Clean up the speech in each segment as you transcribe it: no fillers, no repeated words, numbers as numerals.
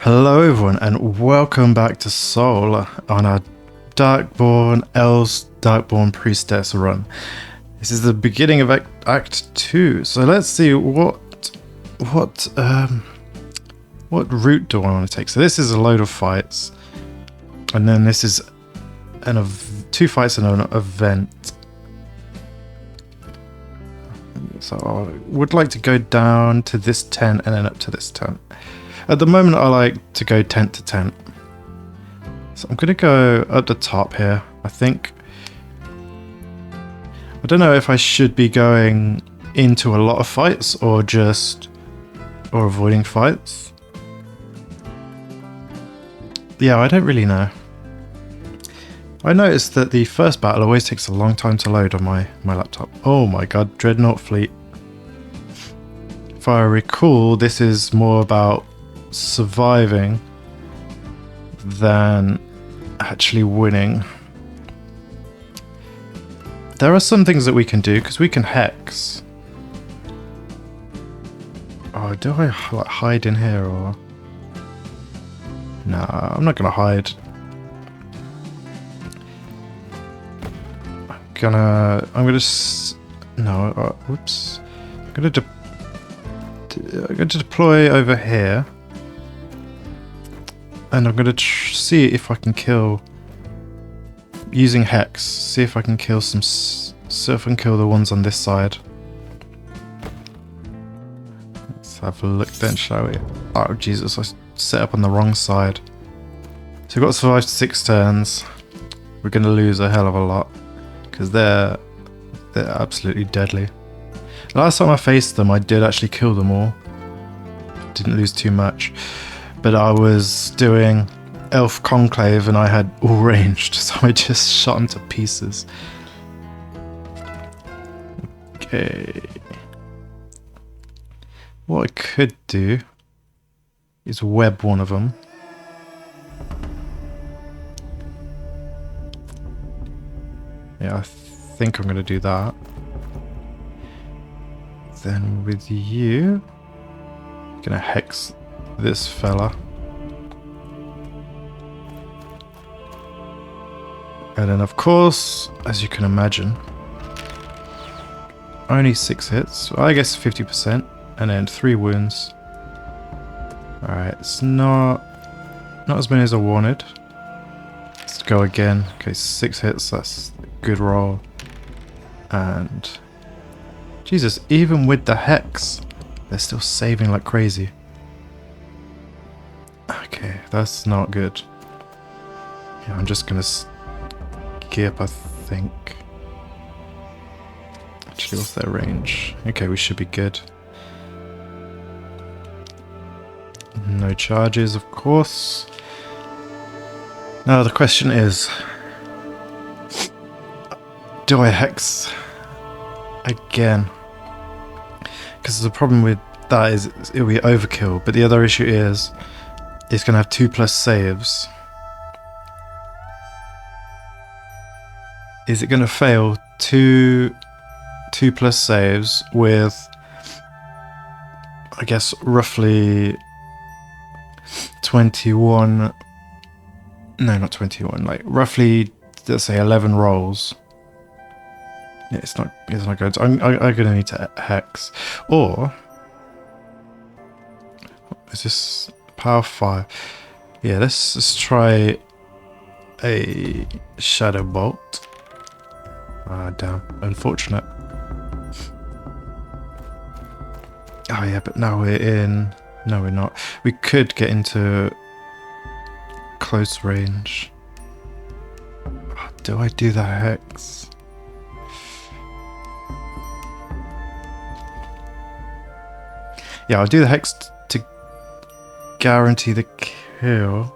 Hello everyone and welcome back to Sovl on our Darkborn Elves Darkborn Priestess run. This is the beginning of Act 2, so let's see what route do I want to take. So this is a load of fights, and then this is two fights and an event. So I would like to go down to this tent and then up to this tent. At the moment, I like to go tent to tent. So I'm going to go up the top here, I think. I don't know if I should be going into a lot of fights or avoiding fights. Yeah, I don't really know. I noticed that the first battle always takes a long time to load on my laptop. Oh my god, Dreadnought fleet. If I recall, this is more about surviving than actually winning. There are some things that we can do because we can hex. Oh, do I like hide in here or? Nah, I'm not gonna hide. Whoops. I'm gonna deploy over here. And I'm going to see if I can kill, using Hex, see if I can kill the ones on this side. Let's have a look then, shall we? Oh Jesus, I set up on the wrong side. So we've got to survive 6 turns. We're going to lose a hell of a lot, because they're absolutely deadly. Last time I faced them, I did actually kill them all. Didn't lose too much. But I was doing Elf Conclave and I had all ranged, so I just shot them to pieces. Okay. What I could do is web one of them. Yeah, I think I'm going to do that. Then with you, I'm going to hex this fella. And then of course, as you can imagine, only 6 hits. Well, I guess 50%, and then 3 wounds. Alright, it's not as many as I wanted. Let's go again. Okay, 6 hits, that's a good roll. And Jesus, even with the hex, they're still saving like crazy. Okay, that's not good. Yeah, I'm just gonna skip, I think. Actually, what's their range? Okay, we should be good. No charges, of course. Now the question is, do I hex again? Because the problem with that is it'll be overkill, but the other issue is it's going to have 2+ saves. Is it going to fail 2+ saves with, I guess, roughly 21... No, not 21. Like, roughly, let's say 11 rolls. Yeah, it's not good. I'm going to need to hex. Or... Is this... Power 5. Yeah, let's try a Shadow Bolt. Ah, damn. Unfortunate. Oh yeah, but now we're in... No, we're not. We could get into close range. Oh, do I do the hex? Yeah, I'll do the hex to guarantee the kill.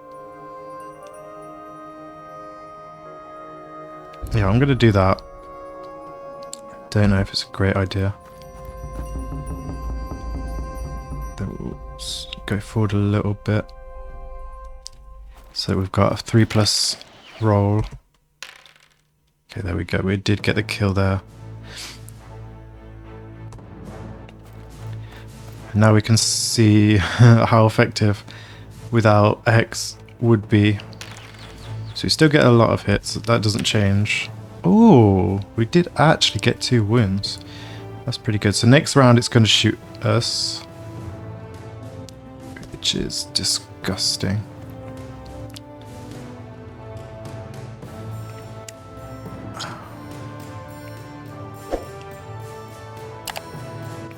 Yeah, I'm gonna do that. Don't know if it's a great idea. Then we'll go forward a little bit. So we've got a 3+ roll. Okay, there we go. We did get the kill there. Now we can see how effective without a hex would be. So we still get a lot of hits, that doesn't change. Oh, we did actually get 2 wounds. That's pretty good. So next round it's going to shoot us, which is disgusting.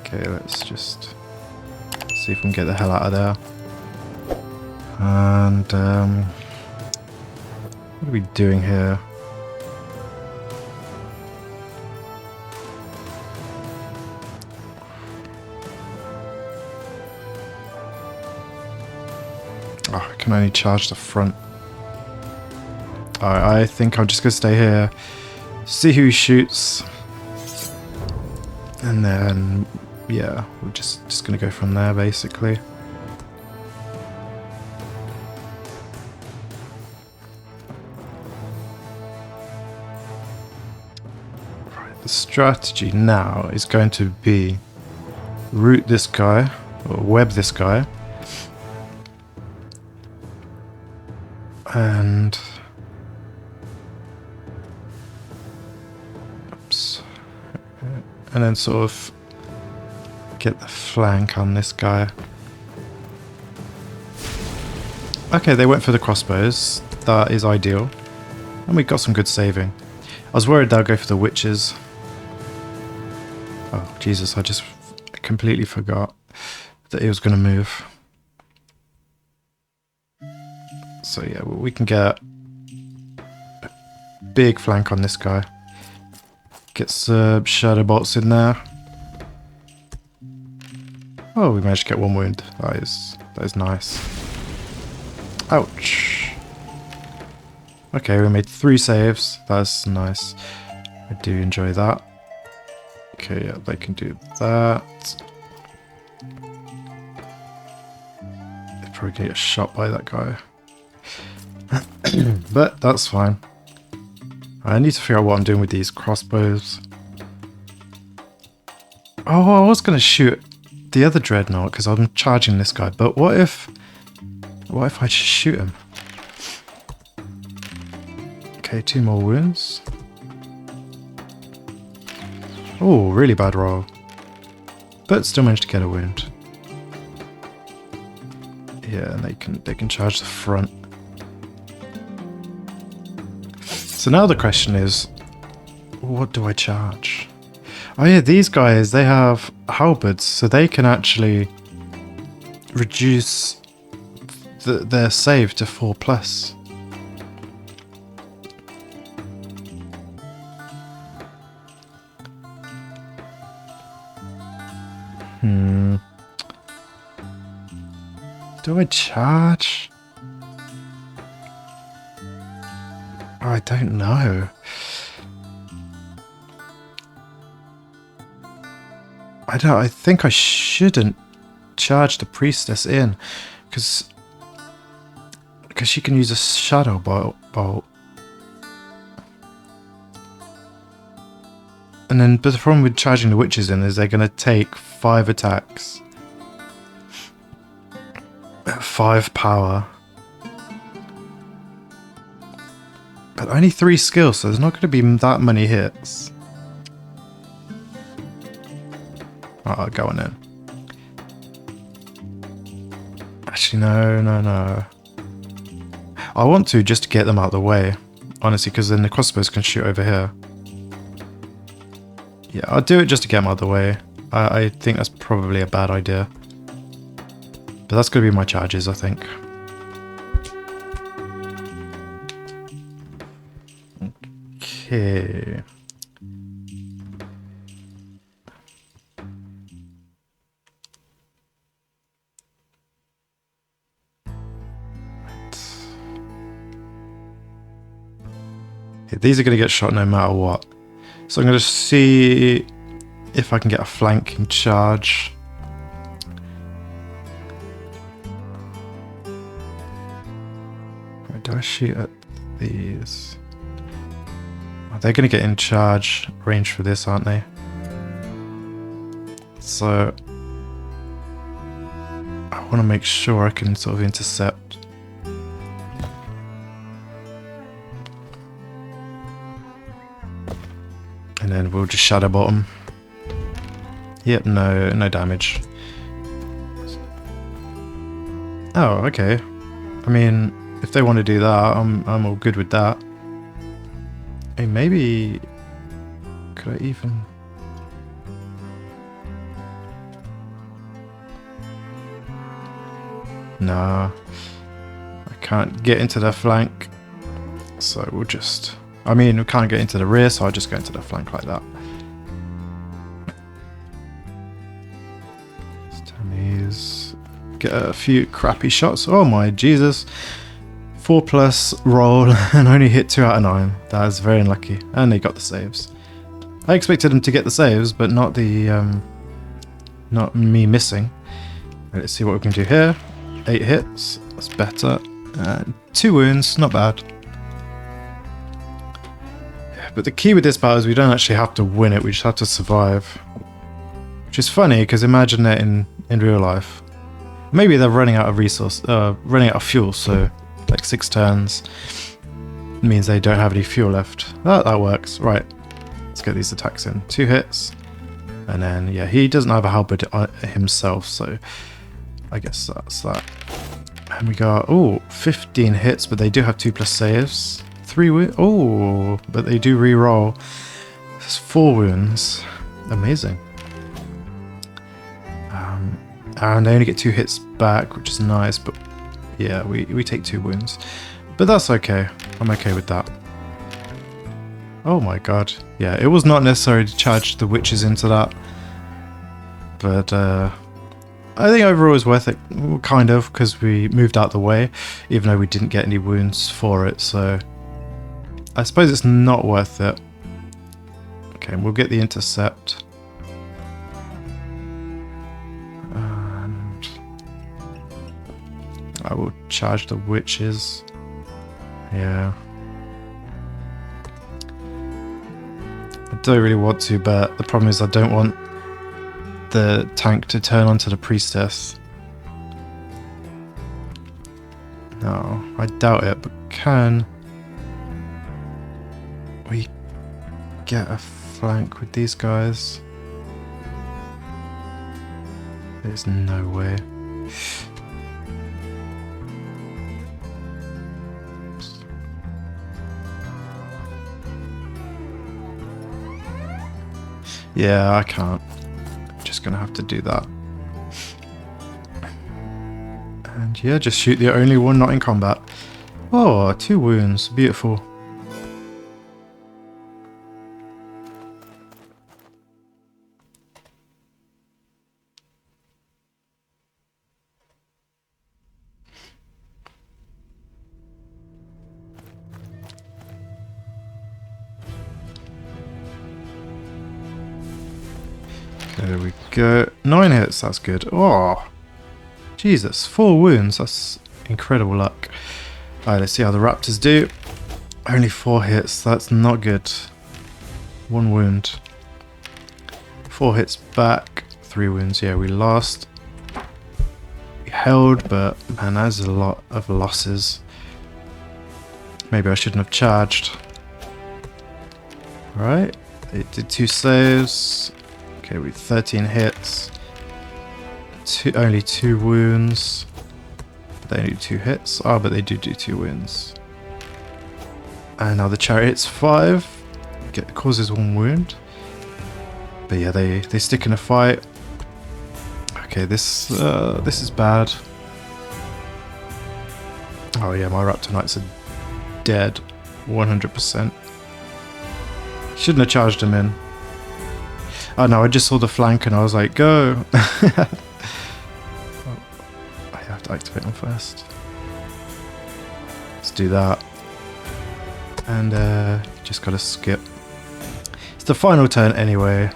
Okay, let's just see if we can get the hell out of there. And what are we doing here? Oh, I can only charge the front. Alright, I think I'm just going to stay here, see who shoots, and then, yeah, we're just going to go from there, basically. Right, the strategy now is going to be root this guy, or web this guy, and oops, and then sort of get the flank on this guy. Okay, they went for the crossbows. That is ideal, and we got some good saving. I was worried they'll go for the witches. Oh Jesus, I just completely forgot that he was going to move. So yeah, we can get a big flank on this guy. Get some shadow bolts in there. Oh, we managed to get 1 wound. That is nice. Ouch. Okay, we made 3 saves. That's nice. I do enjoy that. Okay, yeah, they can do that. They probably get shot by that guy. But that's fine. I need to figure out what I'm doing with these crossbows. Oh, I was going to shoot the other Dreadnought because I'm charging this guy. But what if I just shoot him? Okay, 2 more wounds. Oh, really bad roll. But still managed to get a wound. Yeah, and they can charge the front. So now the question is, what do I charge? Oh yeah, these guys, they have halberds, so they can actually reduce their save to 4+. Do I charge? I don't know. I think I shouldn't charge the Priestess in, because she can use a shadow bolt. And then, but the problem with charging the witches in is they're going to take 5 attacks at 5 power. But only 3 skills, so there's not going to be that many hits. Oh, going in. Actually, no. I want to just to get them out of the way, honestly, because then the crossbows can shoot over here. Yeah, I'll do it just to get them out of the way. I think that's probably a bad idea. But that's going to be my charges, I think. Okay. These are going to get shot no matter what. So I'm going to see if I can get a flanking charge. Right, do I shoot at these? Oh, they're going to get in charge range for this, aren't they? So... Oh, want to make sure I can sort of intercept. And then we'll just shadow bottom. Yep, no damage. Oh, okay. I mean, if they want to do that, I'm all good with that. Hey, maybe could I even? Nah, I can't get into their flank, so we'll just. I mean, we can't get into the rear, so I'll just go into the flank like that. Stannies. Get a few crappy shots. Oh my Jesus. 4+ roll and only hit 2 out of 9. That is very unlucky. And they got the saves. I expected them to get the saves, but not the not me missing. Let's see what we can do here. 8 hits. That's better. 2 wounds. Not bad. But the key with this battle is we don't actually have to win it, we just have to survive. Which is funny, because imagine that in real life. Maybe they're running out of running out of fuel, so like 6 turns means they don't have any fuel left. That works. Right, let's get these attacks in. 2 hits. And then, yeah, he doesn't have a halberd himself, so I guess that's that. And we got, oh, 15 hits, but they do have 2+ saves. 3 wounds. Oh, but they do re-roll. There's 4 wounds. Amazing. And they only get 2 hits back, which is nice, but yeah, we take 2 wounds. But that's okay. I'm okay with that. Oh my god. Yeah, it was not necessary to charge the witches into that. But I think overall it was worth it, kind of, because we moved out the way, even though we didn't get any wounds for it, so I suppose it's not worth it. Okay, we'll get the intercept. And I will charge the witches. Yeah. I don't really want to, but the problem is I don't want the tank to turn onto the priestess. No, I doubt it, but can we get a flank with these guys? There's no way. Yeah, I can't. Just gonna have to do that. And yeah, just shoot the only one not in combat. Oh, 2 wounds. Beautiful. There we go. 9 hits, that's good. Oh, Jesus, 4 wounds. That's incredible luck. Alright, let's see how the raptors do. Only 4 hits, that's not good. 1 wound. 4 hits back, 3 wounds. Yeah, we lost. We held, but man, that's a lot of losses. Maybe I shouldn't have charged. Alright, it did 2 saves. Okay, with 13 hits, only 2 wounds. They only do 2 hits. Oh, but they do 2 wounds. And now the chariot's 5. Causes 1 wound. But yeah, they stick in a fight. Okay, this is bad. Oh yeah, my Raptor Knights are dead, 100%. Shouldn't have charged him in. Oh no, I just saw the flank and I was like, go! Oh, I have to activate them first. Let's do that. And just gotta skip. It's the final turn anyway.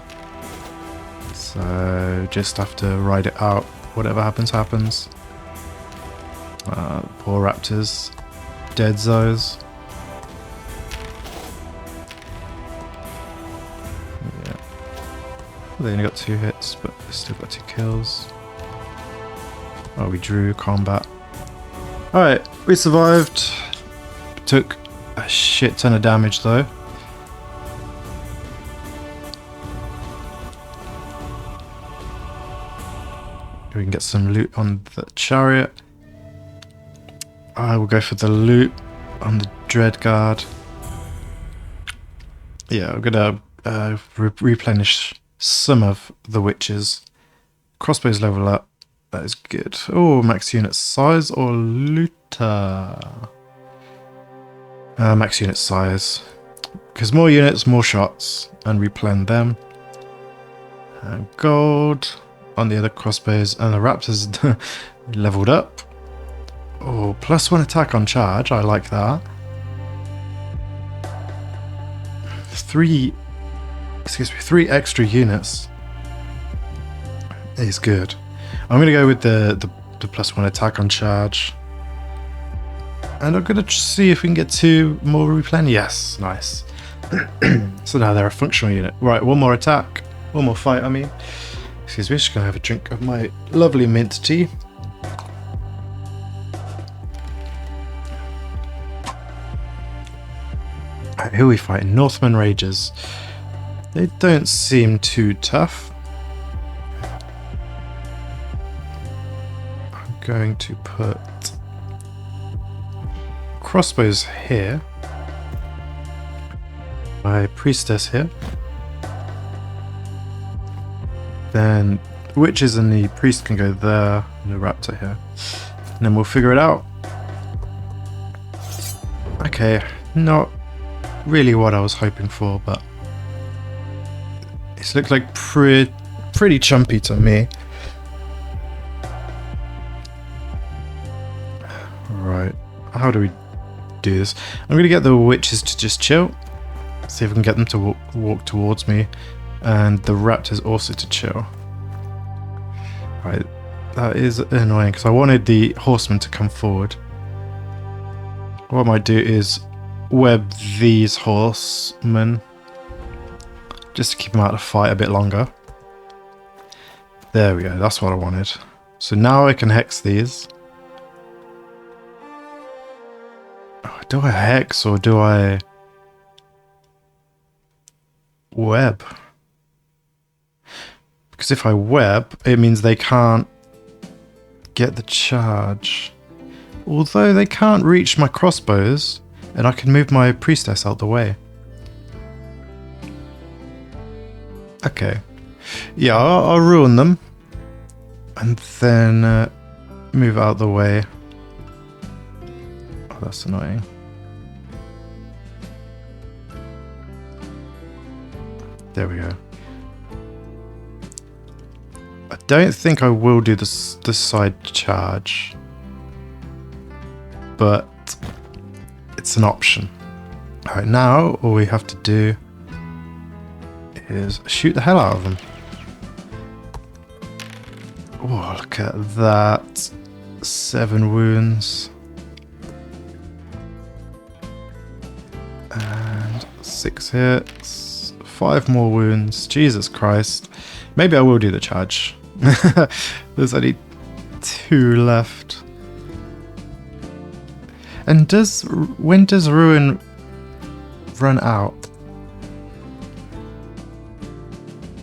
So just have to ride it out. Whatever happens, happens. Poor raptors. Dead zones. They only got 2 hits, but they still got 2 kills. Oh, we drew combat. Alright, we survived. Took a shit ton of damage though. We can get some loot on the chariot. I will go for the loot on the Dreadguard. Yeah, I'm gonna replenish some of the witches. Crossbows level up. That is good. Oh, max unit size or looter? Max unit size. Because more units, more shots. And replen them. And gold on the other crossbows. And the raptors leveled up. Oh, +1 attack on charge. I like that. 3 extra units is good. I'm going to go with the +1 attack on charge. And I'm going to see if we can get 2 more replen. Yes, nice. So now they're a functional unit. Right, 1 more attack. 1 more fight, I mean. Excuse me, just going to have a drink of my lovely mint tea. Right, who are we fighting? Northman Ragers. They don't seem too tough. I'm going to put crossbows here. My Priestess here. Then witches and the priest can go there. And the raptor here. And then we'll figure it out. Okay, not really what I was hoping for, but it looks like pretty chumpy to me. Right, how do we do this? I'm gonna get the witches to just chill, see if we can get them to walk towards me, and the raptors also to chill. Right, that is annoying because I wanted the horsemen to come forward. What I might do is web these horsemen just to keep them out of the fight a bit longer. There we go, that's what I wanted. So now I can hex these. Oh, do I hex or do I web? Because if I web, it means they can't get the charge. Although they can't reach my crossbows, and I can move my priestess out the way. Okay. Yeah, I'll ruin them. And then move out the way. Oh, that's annoying. There we go. I don't think I will do this side charge. But it's an option. Alright, now all we have to do is shoot the hell out of them. Oh, look at that. 7 wounds. And 6 hits. 5 more wounds. Jesus Christ. Maybe I will do the charge. There's only 2 left. And when does Ruin run out?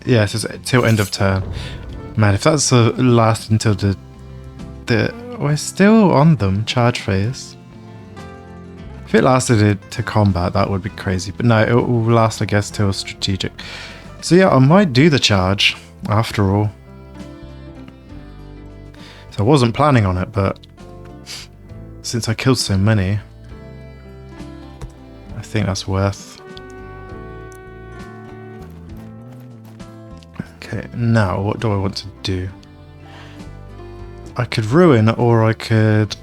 Yeah, it says till end of turn. Man, if that's last until we're still on them, charge phase. If it lasted it to combat, that would be crazy. But no, it will last, I guess, till strategic. So yeah, I might do the charge after all. So I wasn't planning on it, but since I killed so many, I think that's worth. Okay, now what do I want to do? I could ruin or I could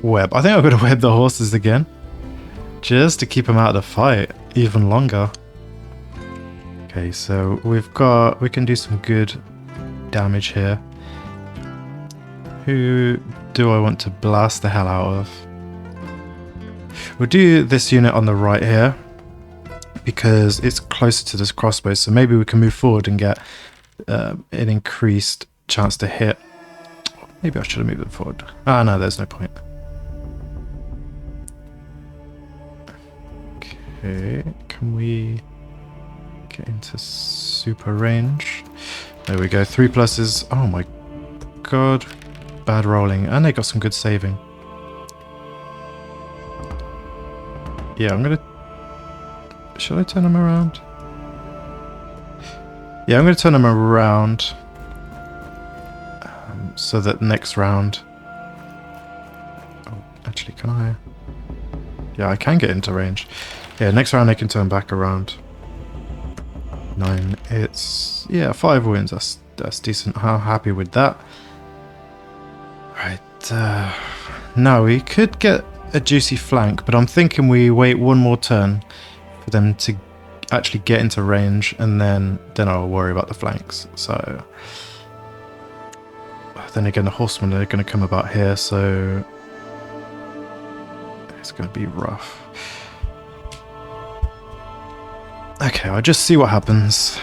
web. I think I'm going to web the horses again. Just to keep them out of the fight even longer. Okay, so we can do some good damage here. Who do I want to blast the hell out of? We'll do this unit on the right here because it's closer to this crossbow, so maybe we can move forward and get an increased chance to hit. Maybe I should have moved them forward. Ah, no, there's no point. Okay, can we get into super range? There we go, 3 pluses. Oh my god. Bad rolling. And they got some good saving. Yeah, I'm gonna... Should I turn them around? Yeah, I'm gonna turn them around. So that next round... Oh, actually, can I... Yeah, I can get into range. Yeah, next round they can turn back around. 9 hits. Yeah, 5 wins. That's decent. I'm happy with that. Right. Now, we could get a juicy flank, but I'm thinking we wait one more turn for them to actually get into range, and then I'll worry about the flanks. So... Then again, the horsemen are going to come about here, so... It's going to be rough. Okay, I'll just see what happens.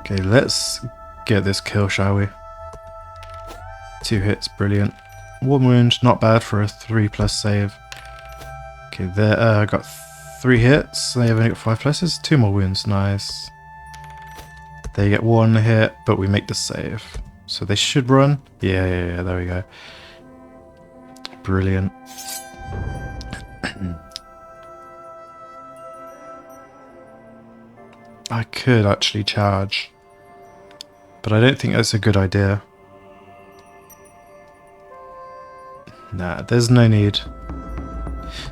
Okay, let's get this kill, shall we? 2 hits, brilliant. 1 wound, not bad for a 3+ save. Okay, there, I got 3 hits. They have only got 5 pluses. 2 more wounds, nice. They get 1 hit, but we make the save. So they should run. Yeah, there we go. Brilliant. I could actually charge, but I don't think that's a good idea. Nah, there's no need.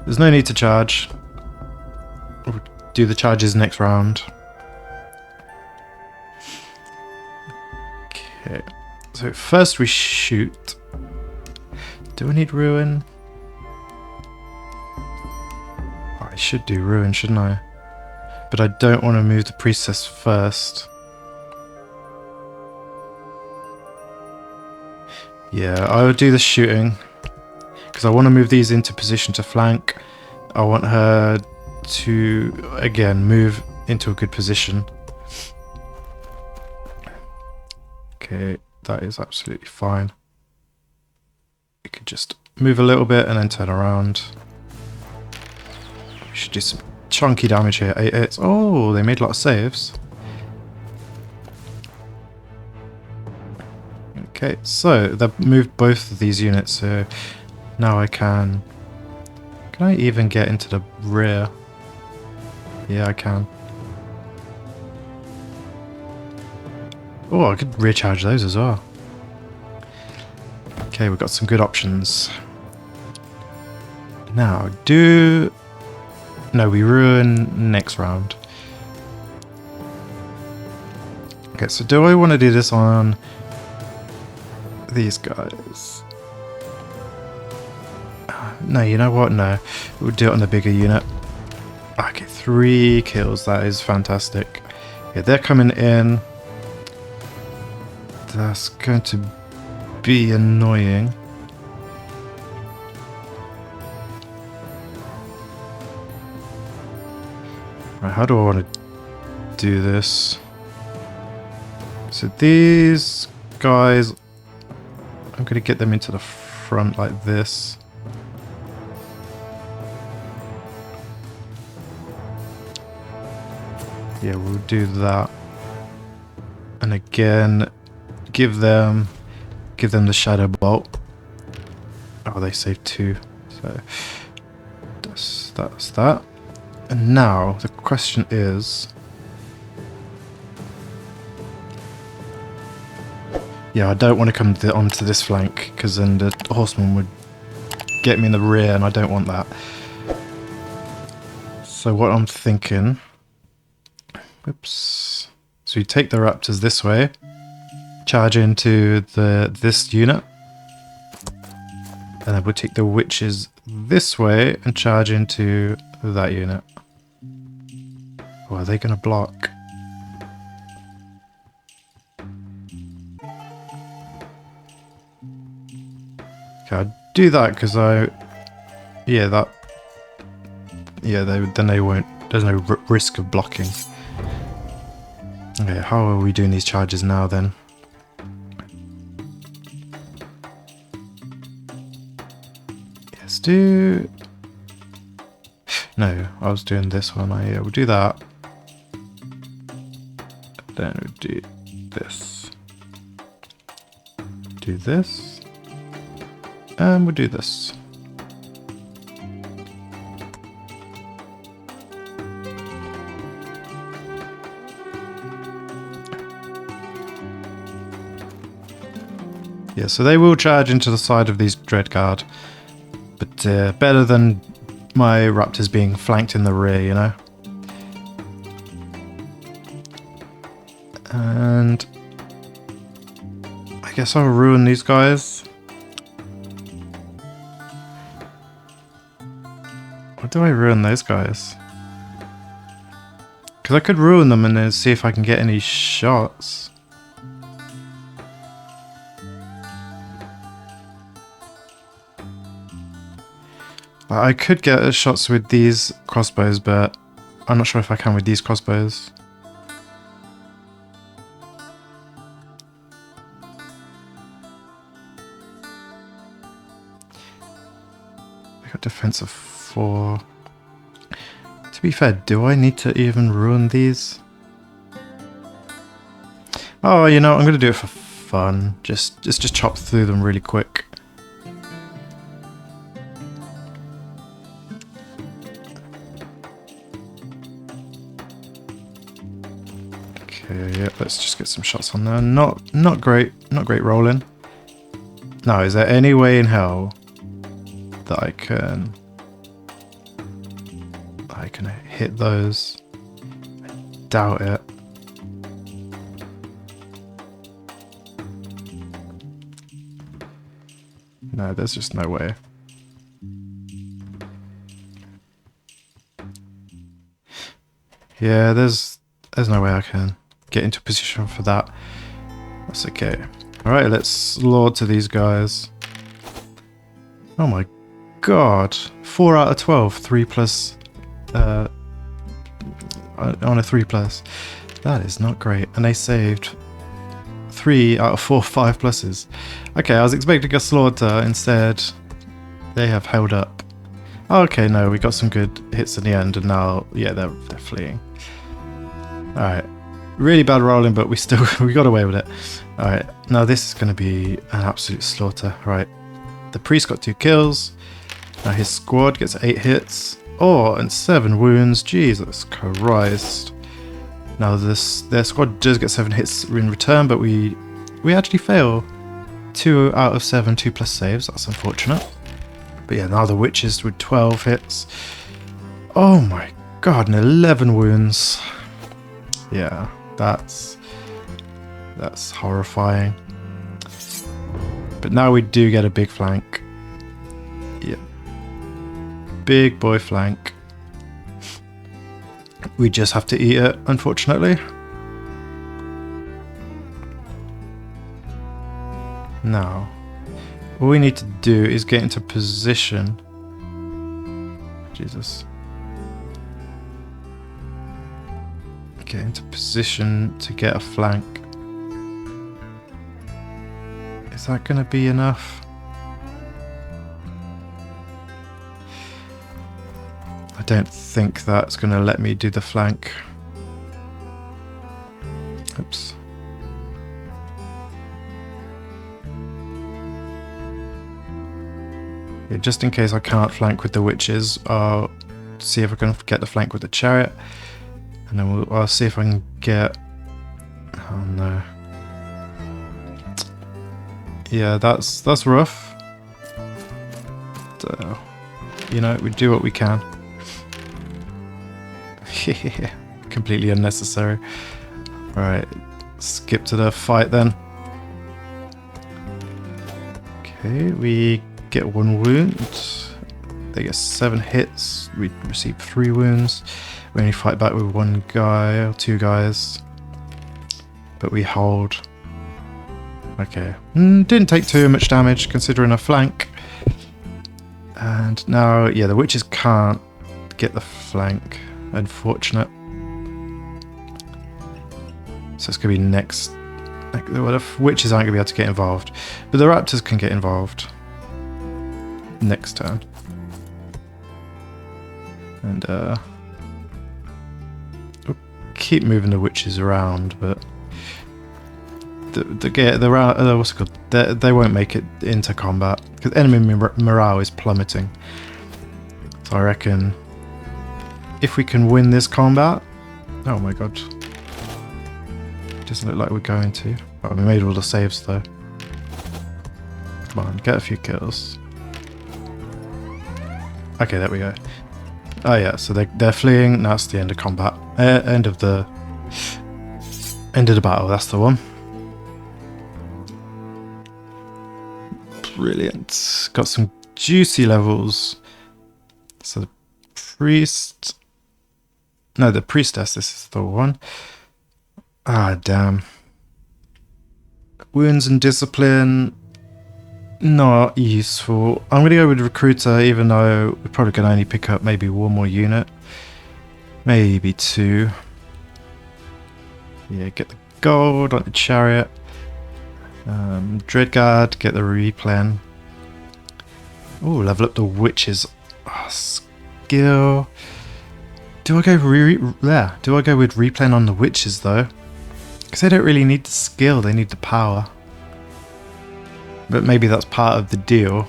There's no need to charge. We'll do the charges next round. Okay, so first we shoot. Do I need ruin? Oh, I should do ruin, shouldn't I? But I don't want to move the priestess first. Yeah, I would do the shooting. Because I want to move these into position to flank. I want her to, again, move into a good position. Okay, that is absolutely fine. We could just move a little bit and then turn around. We should do some chunky damage here. 8 hits. Oh, they made a lot of saves. Okay, so they've moved both of these units, so now I can... Can I even get into the rear? Yeah, I can. Oh, I could rear charge those as well. Okay, we've got some good options. Now, no, we ruin next round. Okay, so do I want to do this on these guys? No, you know what? No. We'll do it on the bigger unit. Okay, 3 kills. That is fantastic. Yeah, they're coming in. That's going to be annoying. Right, how do I want to do this? So these guys, I'm going to get them into the front like this. Yeah, we'll do that. And again, give them the shadow bolt. Oh, they saved 2. So that's that. And now the question is, yeah, I don't want to come onto this flank because then the horseman would get me in the rear, and I don't want that. So what I'm thinking, whoops. So we take the raptors this way, charge into this unit, and then we'll take the witches this way and charge into that unit. Oh, are they going to block? Okay, I'll do that because then they won't, there's no risk of blocking. Okay, how are we doing these charges now then? Let's do... No, I was doing this one. Yeah, we'll do that. Then we'll do this. Do this. And we'll do this. Yeah, so they will charge into the side of these Dreadguard. But better than my Raptors being flanked in the rear, you know? And I guess I'll ruin these guys. Or do I ruin those guys? Because I could ruin them and then see if I can get any shots. I could get shots with these crossbows, but I'm not sure if I can with these crossbows. I got defense of 4. To be fair, do I need to even ruin these? Oh, you know, I'm going to do it for fun. Just chop through them really quick. Okay, yeah, let's just get some shots on there. Not great rolling. Now, is there any way in hell that I can hit those? I doubt it. No, there's just no way. Yeah, there's no way I can get into position for that. That's okay. Alright, let's lord to these guys. Oh my god. 4 out of 12. 3 plus... on a 3 plus. That is not great. And they saved 3 out of 4 5 pluses. Okay, I was expecting a slaughter. Instead, they have held up. Okay, no, we got some good hits in the end. And now, yeah, they're fleeing. Alright. Really bad rolling, but we got away with it. Alright, now this is going to be an absolute slaughter. Right, the priest got 2 kills. Now his squad gets 8 hits. Oh, and 7 wounds. Jesus Christ. Now their squad does get 7 hits in return, but we actually fail 2 out of 7 2 plus saves. That's unfortunate. But yeah, now the witches with 12 hits. Oh my god, and 11 wounds. Yeah, that's horrifying. But now we do get a big flank. Yeah. Big boy flank. We just have to eat it, unfortunately. Now, all we need to do is get into position. Jesus. Get into position to get a flank. Is that going to be enough? I don't think that's going to let me do the flank. Oops. Yeah, just in case I can't flank with the witches, I'll see if I can get the flank with the chariot. And then I'll see if I can get... Oh no. Yeah, that's rough. So, you know, we do what we can. Completely unnecessary. Alright, skip to the fight then. Okay, we get 1 wound. They get 7 hits. We receive 3 wounds. We only fight back with 1 guy or 2 guys. But we hold. Okay. Didn't take too much damage considering a flank. And now, yeah, the witches can't get the flank. Unfortunate. So it's going to be next. Well, the witches aren't going to be able to get involved. But the raptors can get involved. next turn. And we'll keep moving the witches around, but what's it called? They won't make it into combat because enemy morale is plummeting. So I reckon if we can win this combat, oh my god, doesn't look like we're going to. Oh, we made all the saves though. Come on, get a few kills. Okay, there we go. Oh yeah, so they're fleeing. That's the end of combat. End of the battle. That's the one. Brilliant. Got some juicy levels. So the priest. No, the priestess. This is the one. Ah, damn. Wounds and discipline. Not useful. I'm going to go with recruiter, even though we're probably going to only pick up maybe one more unit. Maybe two. Yeah, get the gold on the chariot. Dreadguard, get the replan. Oh, level up the witches. Oh, skill. Do I go Do I go with replan on the witches though? Because they don't really need the skill, they need the power. But maybe that's part of the deal.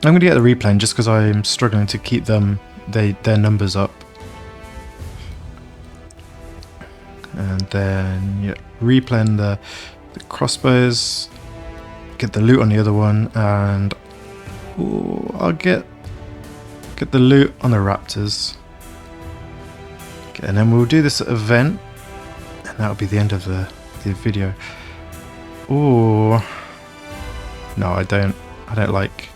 I'm going to get the replan just because I'm struggling to keep their numbers up. And then yeah, replan the crossbows. Get the loot on the other one, and ooh, I'll get the loot on the raptors. Okay, and then we'll do this event, and that'll be the end of the video. Ooh, no, I don't like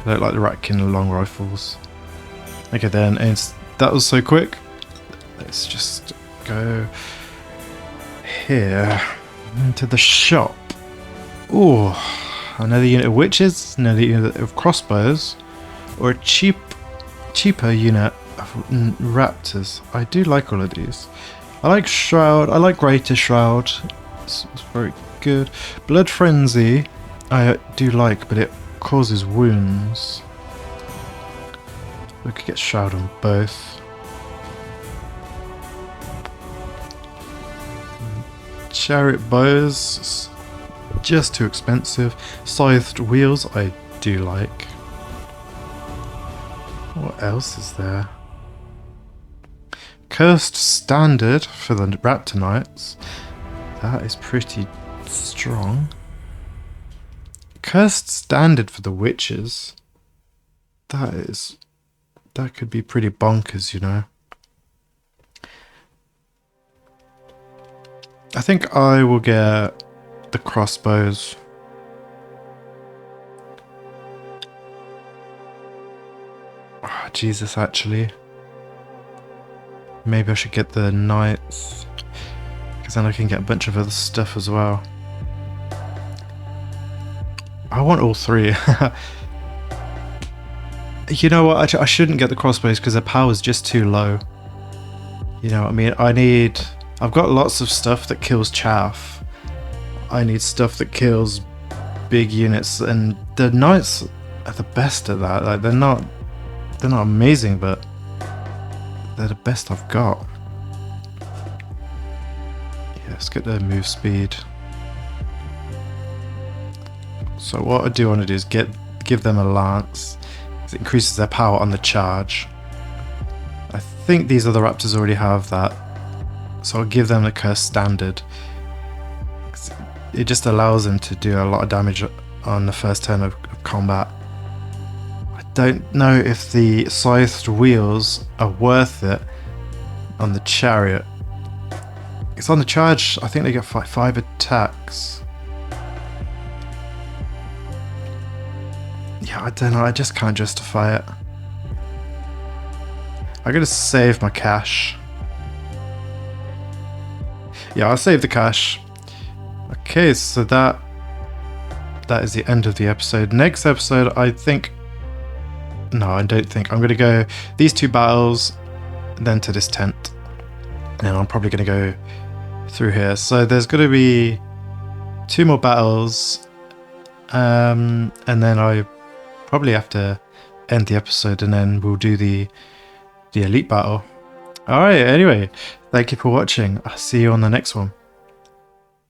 the Ratkin long rifles. Okay, then that was so quick. Let's just go here into the shop. Ooh, another unit of witches, another unit of crossbows, or a cheaper unit of raptors. I do like all of these. I like Shroud, I like Greater Shroud. It's very good. Blood Frenzy, I do like, but it causes wounds. We could get Shroud on both. Chariot bows, just too expensive. Scythed wheels, I do like. What else is there? Cursed standard for the Raptor Knights. That is pretty strong. Cursed standard for the witches. That could be pretty bonkers, you know. I think I will get the crossbows. Oh, Jesus, actually. Maybe I should get the knights, because then I can get a bunch of other stuff as well. I want all three. You know what, I shouldn't get the crossbows because their power is just too low. You know what I mean? I've got lots of stuff that kills chaff. I need stuff that kills big units, and the knights are the best at that. Like, they're not amazing, but they're the best I've got. Yeah, let's get their move speed. So what I do want to do is give them a lance. It increases their power on the charge. I think these other raptors already have that, so I'll give them the cursed standard. It just allows them to do a lot of damage on the first turn of combat. I don't know if the scythed wheels are worth it on the chariot. It's on the charge, I think they get 5 attacks. Yeah, I don't know, I just can't justify it. I'm gonna save my cash. Yeah, I'll save the cash. Okay, so that is the end of the episode. Next episode, I think... No, I don't think. I'm gonna go these 2 battles, then to this tent. And I'm probably gonna go through here. So there's gonna be 2 more battles, And then I probably have to end the episode, and then we'll do the elite battle. Alright, anyway, thank you for watching. I'll see you on the next one.